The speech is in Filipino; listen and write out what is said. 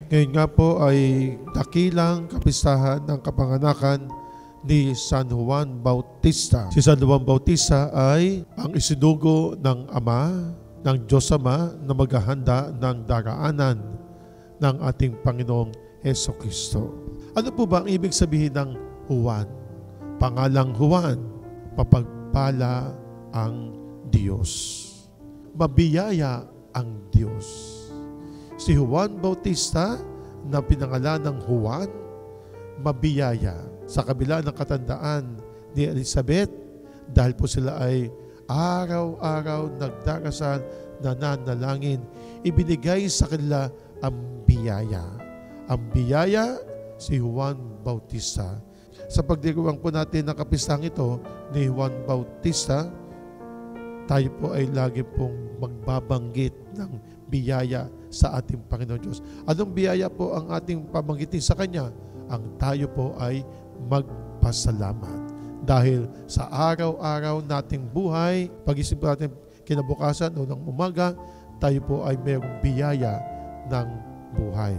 Ngayon nga po ay dakilang kapistahan ng kapanganakan ni San Juan Bautista. Si San Juan Bautista ay ang isinugo ng Ama, ng Diyos Ama na maghahanda ng daraanan ng ating Panginoong Hesukristo. Ano po ba ang ibig sabihin ng Juan? Pangalang Juan, mapagpala ang Diyos. Mabiyaya ang Diyos. Si Juan Bautista na pinangalan ng Juan, mabiyaya. Sa kabila ng katandaan ni Elizabeth, dahil po sila ay araw-araw nagdarasal, nananalangin, ibinigay sa kanila ang biyaya. Ang biyaya, si Juan Bautista. Sa pagdiriwang po natin ng kapistang ito ni Juan Bautista, tayo po ay lagi pong magbabanggit ng biyaya sa ating Panginoon Diyos. Anong biyaya po ang ating pabanggitin sa Kanya? Ang tayo po ay magpasalamat. Dahil sa araw-araw nating buhay, pag-isip natin kinabukasan o ng umaga, tayo po ay mayroong biyaya ng buhay.